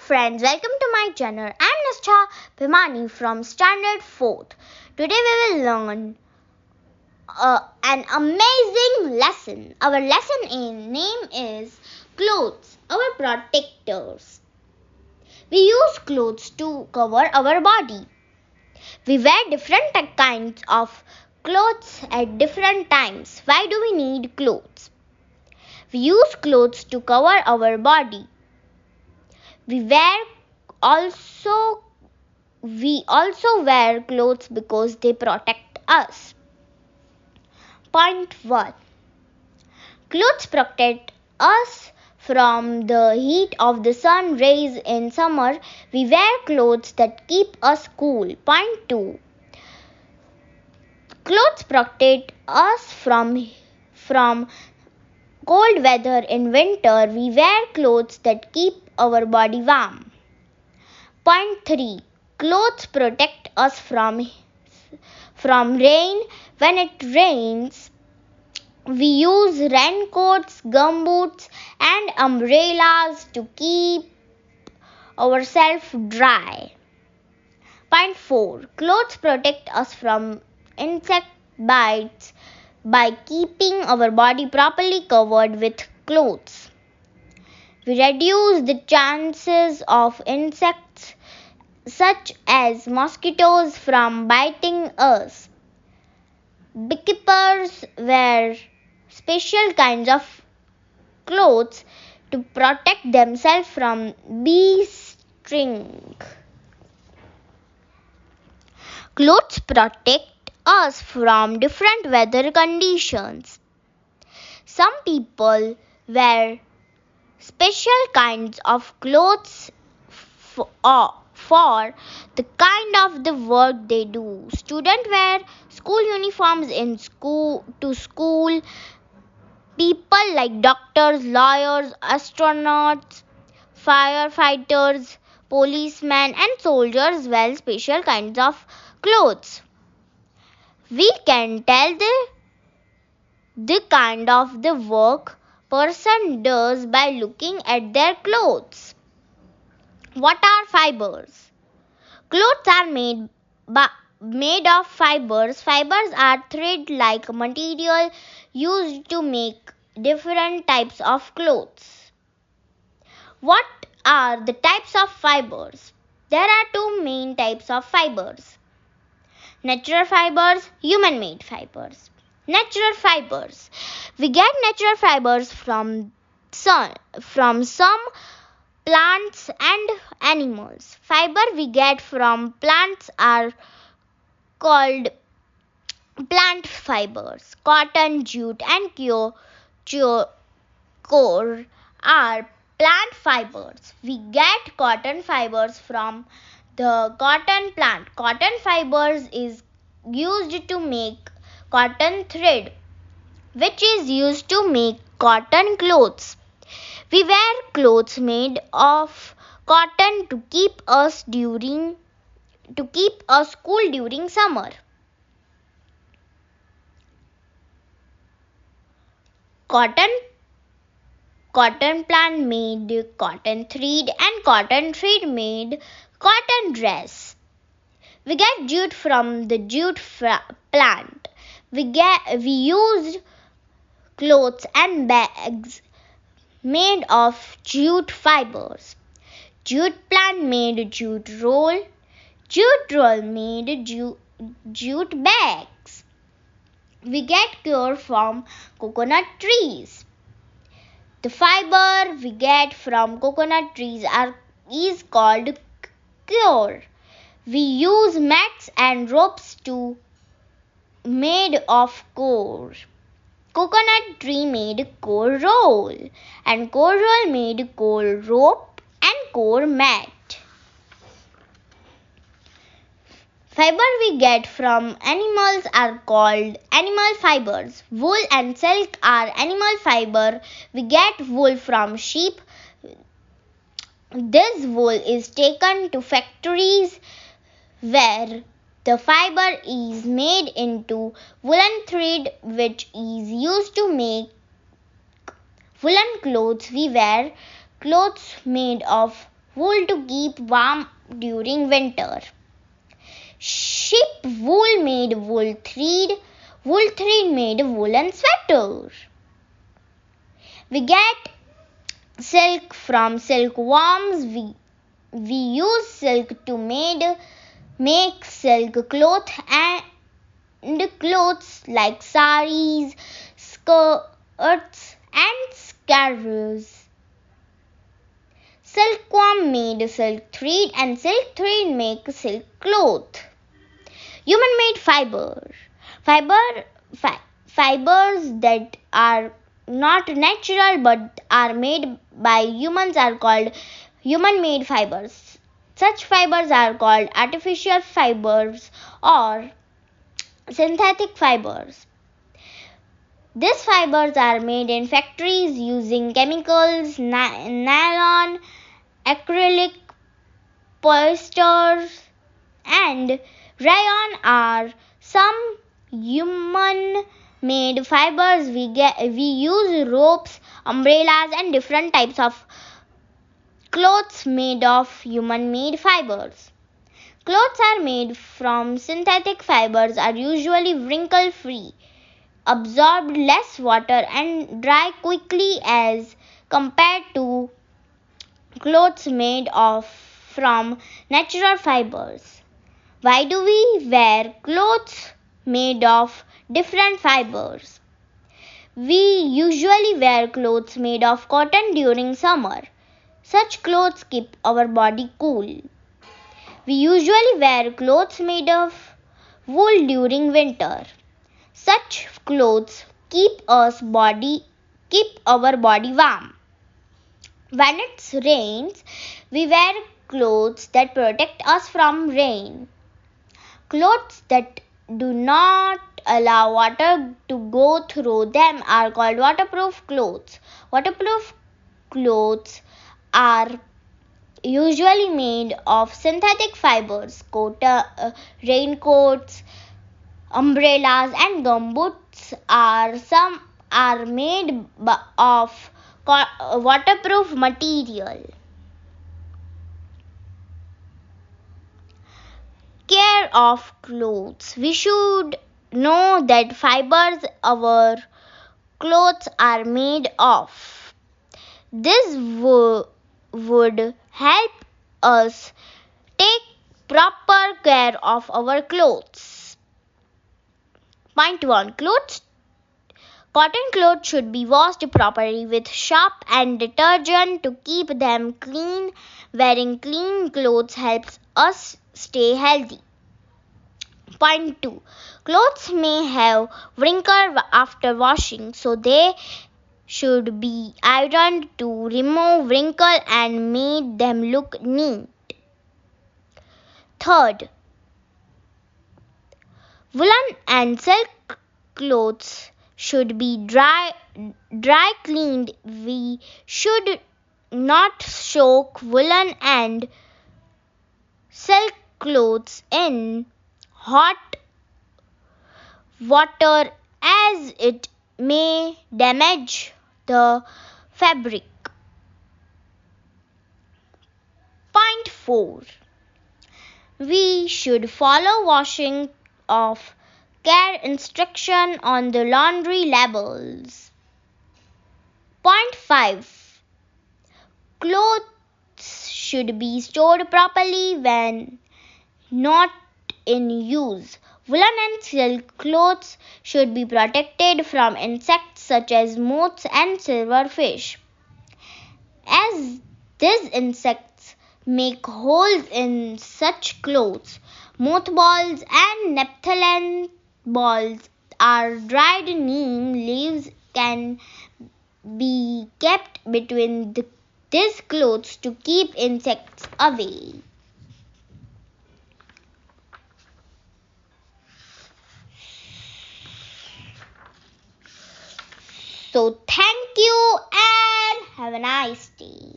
friends, welcome to my channel. I am Nishthapatel from standard 4th. Today we will learn an amazing lesson. Our lesson name is clothes, our protectors. We use clothes to cover our body. We wear different kinds of clothes at different times. Why do we need clothes? We use clothes to cover our body. We also wear clothes because they protect us. Point 1. Clothes protect us from the heat of the sun rays in summer. We wear clothes that keep us cool. Point 2. Clothes protect us from cold weather in winter. We wear clothes that keep our body warm. Point 3. Clothes protect us from rain. When it rains, we use raincoats, gumboots, and umbrellas to keep ourselves dry. Point 4. Clothes protect us from insect bites by keeping our body properly covered with clothes. We reduce the chances of insects such as mosquitoes from biting us. Beekeepers wear special kinds of clothes to protect themselves from bee sting. Clothes protect us from different weather conditions. Some people wear special kinds of clothes for the kind of the work they do. Students wear school uniforms to school. People like doctors, lawyers, astronauts, firefighters, policemen, and soldiers wear special kinds of clothes. We can tell the kind of the work person does by looking at their clothes. What are fibers? Clothes are made of fibers. Fibers are thread-like material used to make different types of clothes. What are the types of fibers? There are two main types of fibers: natural fibers, human-made fibers. Natural fibers. We get natural fibers from some plants and animals. Fiber we get from plants are called plant fibers. Cotton, jute, and core are plant fibers. We get cotton fibers from the cotton plant. Cotton fibers is used to make cotton thread, which is used to make cotton clothes. We wear clothes made of cotton to keep us cool during summer. Cotton plant made cotton thread, and cotton thread made cotton dress. We get jute from the jute plant. We used clothes and bags made of jute fibers. Jute plant made jute roll. Jute roll made jute bags. We get coir from coconut trees. The fiber we get from coconut trees is called coir. We use mats and ropes made of coir. Coconut tree made coir roll, and coir roll made coir rope and coir mat. Fiber we get from animals are called animal fibers. Wool and silk are animal fiber. We get wool from sheep. This wool is taken to factories where the fiber is made into woolen thread, which is used to make woolen clothes. We wear clothes made of wool to keep warm during winter. Sheep wool made wool thread made woolen sweater. We get silk from silkworms. We use silk to make silk cloth and clothes like saris, skirts and scarves. Silkworm made silk thread and silk thread make silk cloth. Human made fibers that are not natural but are made by humans are called human made fibers. Such fibers are called artificial fibers or synthetic fibers. These fibers are made in factories using chemicals, nylon, acrylic, polyester, and rayon are some human made fibers. We use ropes, umbrellas, and different types of clothes made of human made fibers. Clothes are made from synthetic fibers are usually wrinkle free, absorb less water, and dry quickly as compared to clothes made of from natural fibers. Why do we wear clothes made of different fibers? We usually wear clothes made of cotton during summer. Such clothes keep our body cool. We usually wear clothes made of wool during winter. Such clothes keep our body warm. When it rains, we wear clothes that protect us from rain. Clothes that do not allow water to go through them are called waterproof clothes. Waterproof clothes are usually made of synthetic fibers. Raincoats, umbrellas, and gumboots are made of waterproof material. Care of clothes. We should know that fibers our clothes are made of. This would help us take proper care of our clothes. Point 1. Cotton clothes should be washed properly with soap and detergent to keep them clean. Wearing clean clothes helps us stay healthy. Point 2. Clothes may have wrinkles after washing, so they should be ironed to remove wrinkles and make them look neat. Third, woolen and silk clothes should be dry cleaned. We should not soak woolen and silk clothes in hot water as it may damage the fabric. Point 4. We should follow washing of care instruction on the laundry labels. Point 5. Clothes should be stored properly when not in use. Woolen and silk clothes should be protected from insects such as moths and silverfish, as these insects make holes in such clothes. Mothballs and naphthalene balls are dried neem leaves can be kept between these clothes to keep insects away. So thank you and have a nice day.